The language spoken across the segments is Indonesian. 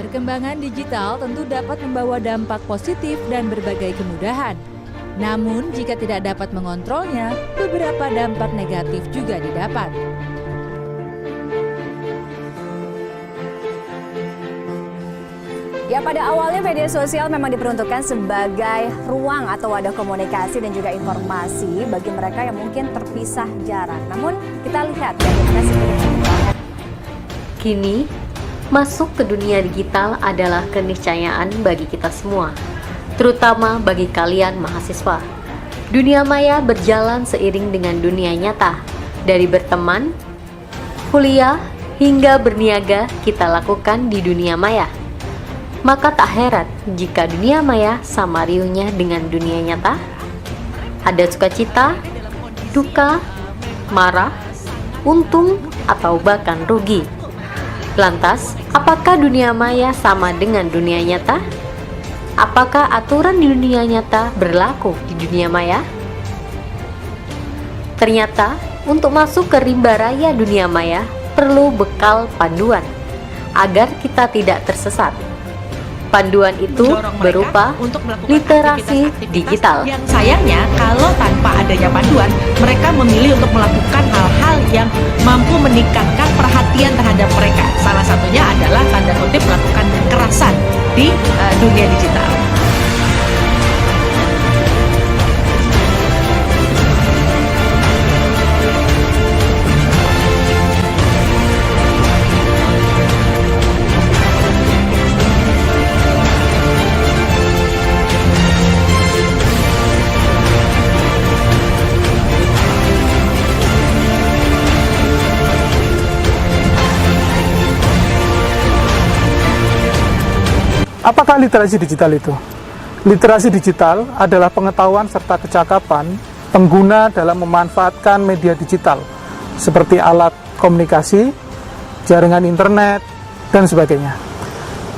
Perkembangan digital tentu dapat membawa dampak positif dan berbagai kemudahan. Namun, jika tidak dapat mengontrolnya, beberapa dampak negatif juga didapat. Ya, pada awalnya media sosial memang diperuntukkan sebagai ruang atau wadah komunikasi dan juga informasi bagi mereka yang mungkin terpisah jarak. Namun, kita lihat bagaimana sebenarnya. Kini, masuk ke dunia digital adalah keniscayaan bagi kita semua, terutama bagi kalian mahasiswa. Dunia maya berjalan seiring dengan dunia nyata, dari berteman, kuliah, hingga berniaga kita lakukan di dunia maya. Maka tak heran jika dunia maya sama riuhnya dengan dunia nyata. Ada sukacita, duka, marah, untung, atau bahkan rugi. Lantas, apakah dunia maya sama dengan dunia nyata? Apakah aturan di dunia nyata berlaku di dunia maya? Ternyata, untuk masuk ke rimba raya dunia maya perlu bekal panduan agar kita tidak tersesat. Panduan itu berupa literasi digital. Yang sayangnya kalau tanpa adanya panduan, mereka memilih untuk melakukan hal-hal yang mampu meningkatkan perhatian terhadap mereka. Salah satunya adalah tanda kutip melakukan kekerasan di dunia digital. Apakah literasi digital itu? Literasi digital adalah pengetahuan serta kecakapan pengguna dalam memanfaatkan media digital, seperti alat komunikasi, jaringan internet, dan sebagainya.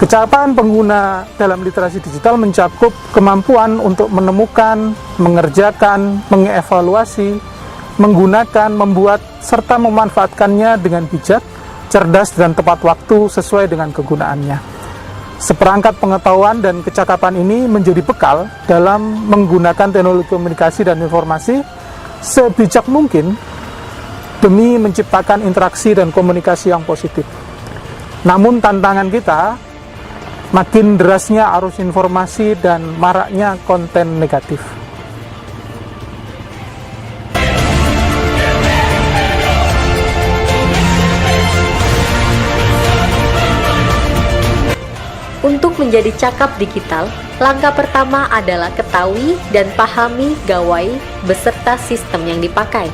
Kecakapan pengguna dalam literasi digital mencakup kemampuan untuk menemukan, mengerjakan, mengevaluasi, menggunakan, membuat, serta memanfaatkannya dengan bijak, cerdas, dan tepat waktu sesuai dengan kegunaannya. Seperangkat pengetahuan dan kecakapan ini menjadi bekal dalam menggunakan teknologi komunikasi dan informasi sebijak mungkin demi menciptakan interaksi dan komunikasi yang positif. Namun tantangan kita, makin derasnya arus informasi dan maraknya konten negatif. Untuk menjadi cakap digital, langkah pertama adalah ketahui dan pahami gawai beserta sistem yang dipakai.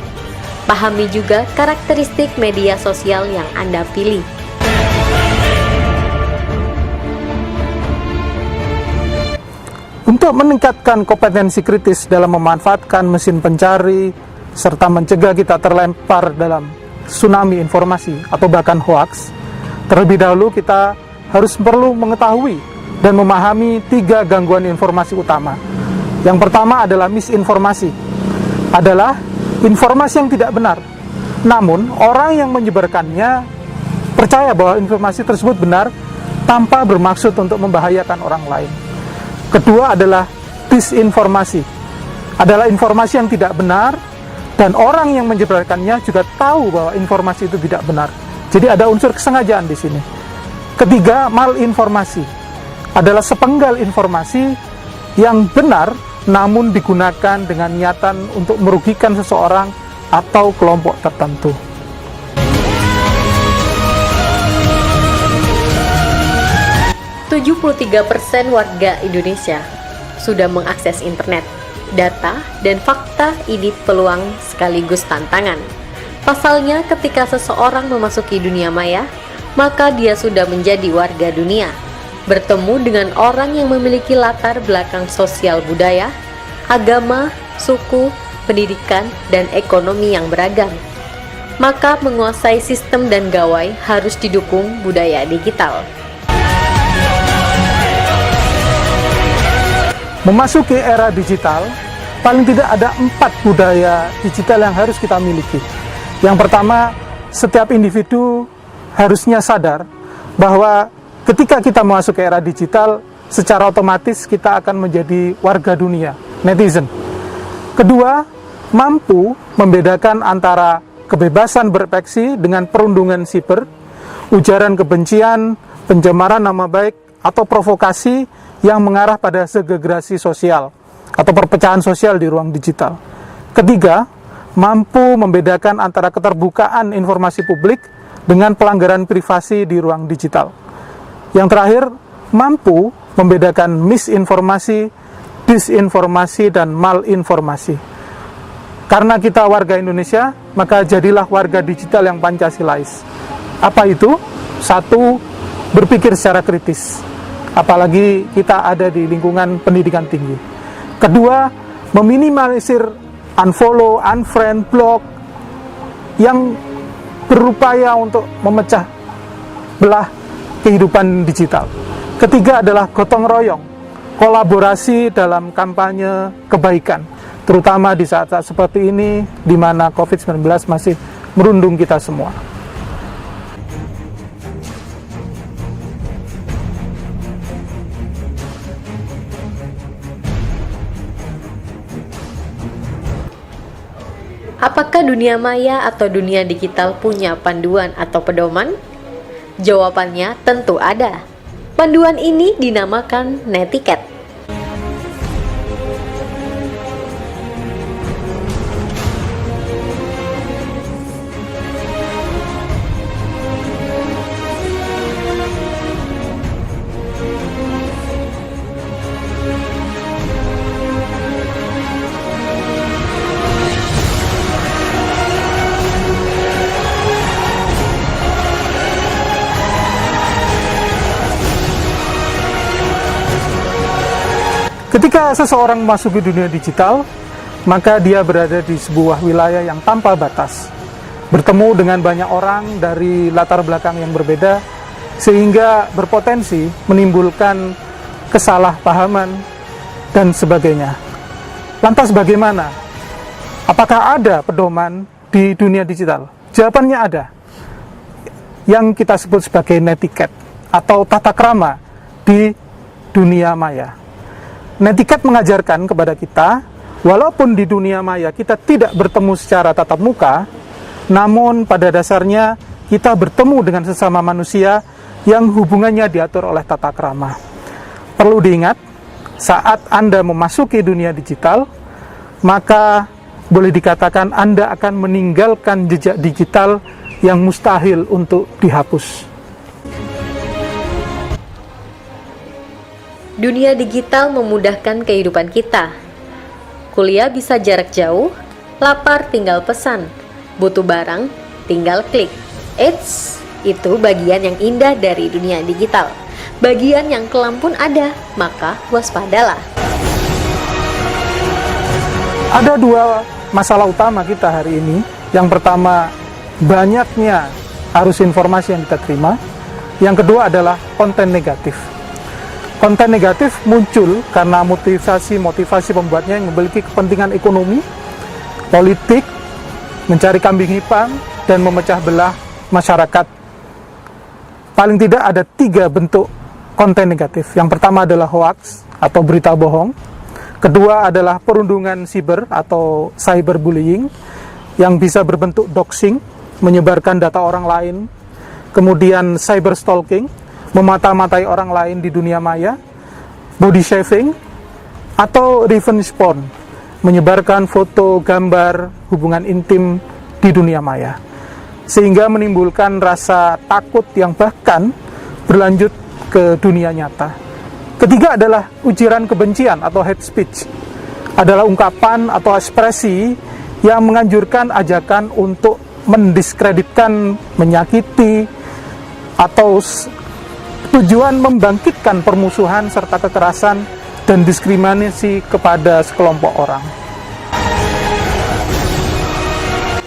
Pahami juga karakteristik media sosial yang Anda pilih. Untuk meningkatkan kompetensi kritis dalam memanfaatkan mesin pencari, serta mencegah kita terlempar dalam tsunami informasi atau bahkan hoaks, terlebih dahulu kita harus perlu mengetahui dan memahami 3 gangguan informasi utama. Yang pertama adalah misinformasi, adalah informasi yang tidak benar. Namun, orang yang menyebarkannya percaya bahwa informasi tersebut benar tanpa bermaksud untuk membahayakan orang lain. Kedua adalah disinformasi, adalah informasi yang tidak benar dan orang yang menyebarkannya juga tahu bahwa informasi itu tidak benar. Jadi ada unsur kesengajaan di sini. Ketiga, malinformasi, adalah sepenggal informasi yang benar namun digunakan dengan niatan untuk merugikan seseorang atau kelompok tertentu. %73% warga Indonesia sudah mengakses internet. Data dan fakta ini peluang sekaligus tantangan. Pasalnya, ketika seseorang memasuki dunia maya, maka dia sudah menjadi warga dunia, bertemu dengan orang yang memiliki latar belakang sosial budaya, agama, suku, pendidikan, dan ekonomi yang beragam. Maka menguasai sistem dan gawai harus didukung budaya digital. Memasuki era digital, paling tidak ada 4 budaya digital yang harus kita miliki. Yang pertama, setiap individu harusnya sadar bahwa ketika kita masuk ke era digital, secara otomatis kita akan menjadi warga dunia, netizen. Kedua, mampu membedakan antara kebebasan berekspresi dengan perundungan siber, ujaran kebencian, pencemaran nama baik, atau provokasi yang mengarah pada segregasi sosial atau perpecahan sosial di ruang digital. Ketiga, mampu membedakan antara keterbukaan informasi publik dengan pelanggaran privasi di ruang digital. Yang terakhir, mampu membedakan misinformasi, disinformasi, dan malinformasi. Karena kita warga Indonesia, maka jadilah warga digital yang Pancasilais. Apa itu? Satu, berpikir secara kritis. Apalagi kita ada di lingkungan pendidikan tinggi. Kedua, meminimalisir unfollow, unfriend, block yang berupaya untuk memecah belah kehidupan digital. Ketiga adalah gotong royong, kolaborasi dalam kampanye kebaikan, terutama di saat-saat seperti ini di mana COVID-19 masih merundung kita semua. Apakah dunia maya atau dunia digital punya panduan atau pedoman? Jawabannya tentu ada. Panduan ini dinamakan netiquette. Ketika seseorang memasuki dunia digital, maka dia berada di sebuah wilayah yang tanpa batas, bertemu dengan banyak orang dari latar belakang yang berbeda, sehingga berpotensi menimbulkan kesalahpahaman dan sebagainya. Lantas bagaimana? Apakah ada pedoman di dunia digital? Jawabannya ada. Yang kita sebut sebagai netiquette atau tata krama di dunia maya. Netiquette mengajarkan kepada kita, walaupun di dunia maya kita tidak bertemu secara tatap muka, namun pada dasarnya kita bertemu dengan sesama manusia yang hubungannya diatur oleh tata krama. Perlu diingat, saat Anda memasuki dunia digital, maka boleh dikatakan Anda akan meninggalkan jejak digital yang mustahil untuk dihapus. Dunia digital memudahkan kehidupan kita. Kuliah bisa jarak jauh, lapar tinggal pesan, butuh barang tinggal klik. Eits, itu bagian yang indah dari dunia digital. Bagian yang kelam pun ada, maka waspadalah. Ada dua masalah utama kita hari ini. Yang pertama, banyaknya arus informasi yang kita terima. Yang kedua adalah konten negatif. Konten negatif muncul karena motivasi pembuatnya yang memiliki kepentingan ekonomi, politik, mencari kambing hitam, dan memecah belah masyarakat. Paling tidak ada 3 bentuk konten negatif. Yang pertama adalah hoax atau berita bohong. Kedua adalah perundungan siber atau cyberbullying yang bisa berbentuk doxing, menyebarkan data orang lain. Kemudian cyberstalking, memata-matai orang lain di dunia maya, body shaming, atau revenge porn, menyebarkan foto, gambar, hubungan intim di dunia maya, sehingga menimbulkan rasa takut yang bahkan berlanjut ke dunia nyata. Ketiga adalah ujaran kebencian atau hate speech, adalah ungkapan atau ekspresi yang menganjurkan ajakan untuk mendiskreditkan, menyakiti, atau tujuan membangkitkan permusuhan serta kekerasan dan diskriminasi kepada sekelompok orang.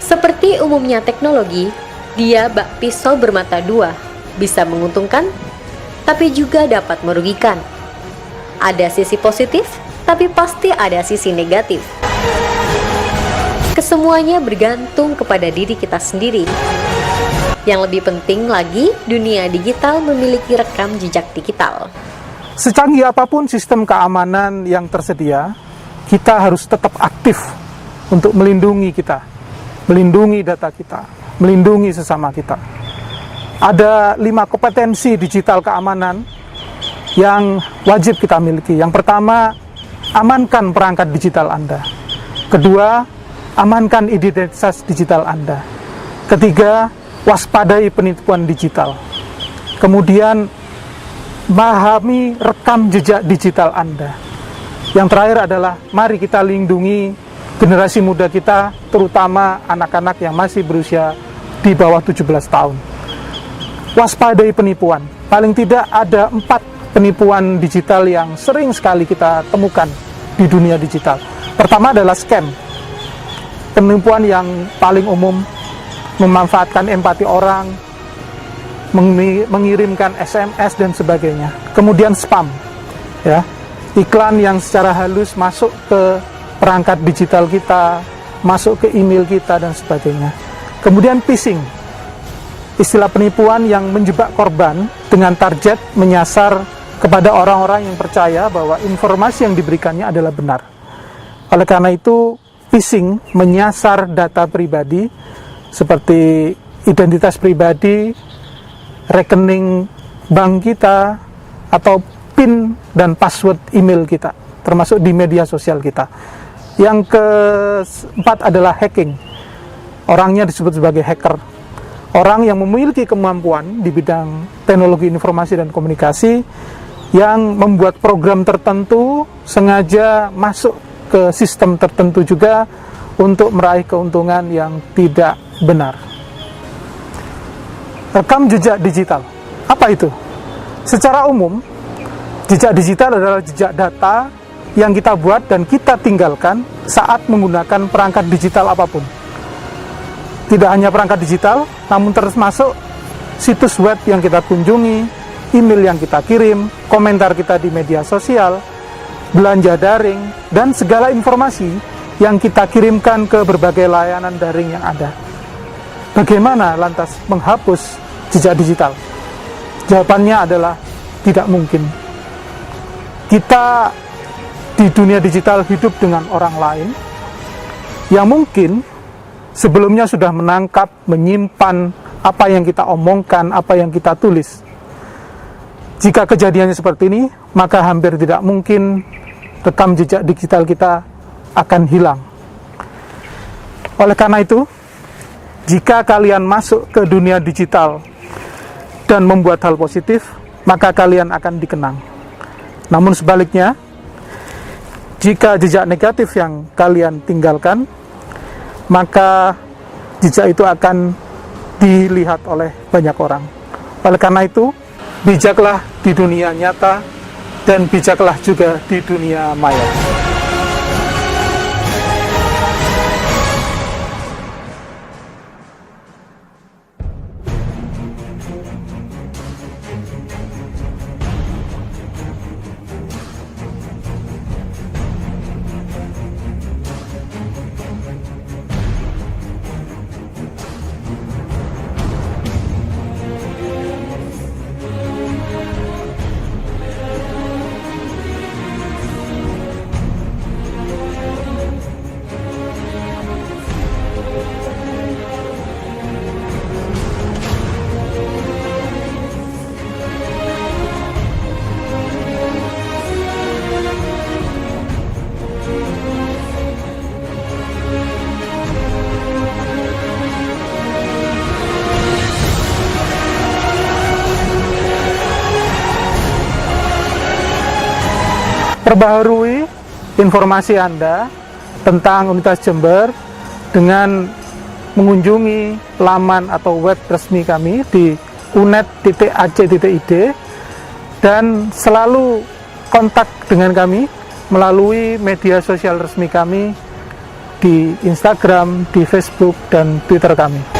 Seperti umumnya teknologi, dia bak pisau bermata dua, bisa menguntungkan, tapi juga dapat merugikan. Ada sisi positif, tapi pasti ada sisi negatif. Kesemuanya bergantung kepada diri kita sendiri. Yang lebih penting lagi, dunia digital memiliki rekam jejak digital. Secanggih apapun sistem keamanan yang tersedia, kita harus tetap aktif untuk melindungi kita, melindungi data kita, melindungi sesama kita. Ada 5 kompetensi digital keamanan yang wajib kita miliki. Yang pertama, amankan perangkat digital Anda. Kedua, amankan identitas digital Anda. Ketiga, waspadai penipuan digital. Kemudian, pahami rekam jejak digital Anda. Yang terakhir adalah, mari kita lindungi generasi muda kita, terutama anak-anak yang masih berusia di bawah 17 tahun. Waspadai penipuan. Paling tidak ada 4 penipuan digital yang sering sekali kita temukan di dunia digital. Pertama adalah scam. Penipuan yang paling umum, memanfaatkan empati orang, mengirimkan SMS dan sebagainya. Kemudian spam, ya, iklan yang secara halus masuk ke perangkat digital kita, masuk ke email kita dan sebagainya. Kemudian phishing, istilah penipuan yang menjebak korban dengan target menyasar kepada orang-orang yang percaya bahwa informasi yang diberikannya adalah benar. Oleh karena itu, phishing menyasar data pribadi seperti identitas pribadi, rekening bank kita, atau PIN dan password email kita, termasuk di media sosial kita. Yang keempat adalah hacking. Orangnya disebut sebagai hacker. Orang yang memiliki kemampuan di bidang teknologi informasi dan komunikasi yang membuat program tertentu sengaja masuk ke sistem tertentu juga untuk meraih keuntungan yang tidak benar. Rekam jejak digital. Apa itu? Secara umum, jejak digital adalah jejak data yang kita buat dan kita tinggalkan saat menggunakan perangkat digital apapun. Tidak hanya perangkat digital, namun termasuk situs web yang kita kunjungi, email yang kita kirim, komentar kita di media sosial, belanja daring, dan segala informasi yang kita kirimkan ke berbagai layanan daring yang ada. Bagaimana lantas menghapus jejak digital? Jawabannya adalah tidak mungkin. Kita di dunia digital hidup dengan orang lain yang mungkin sebelumnya sudah menangkap, menyimpan apa yang kita omongkan, apa yang kita tulis. Jika kejadiannya seperti ini, maka hampir tidak mungkin rekam jejak digital kita akan hilang. Oleh karena itu, jika kalian masuk ke dunia digital dan membuat hal positif, maka kalian akan dikenang. Namun sebaliknya, jika jejak negatif yang kalian tinggalkan, maka jejak itu akan dilihat oleh banyak orang. Oleh karena itu, bijaklah di dunia nyata dan bijaklah juga di dunia maya. Perbaharui informasi Anda tentang Universitas Jember dengan mengunjungi laman atau web resmi kami di unet.ac.id dan selalu kontak dengan kami melalui media sosial resmi kami di Instagram, di Facebook, dan Twitter kami.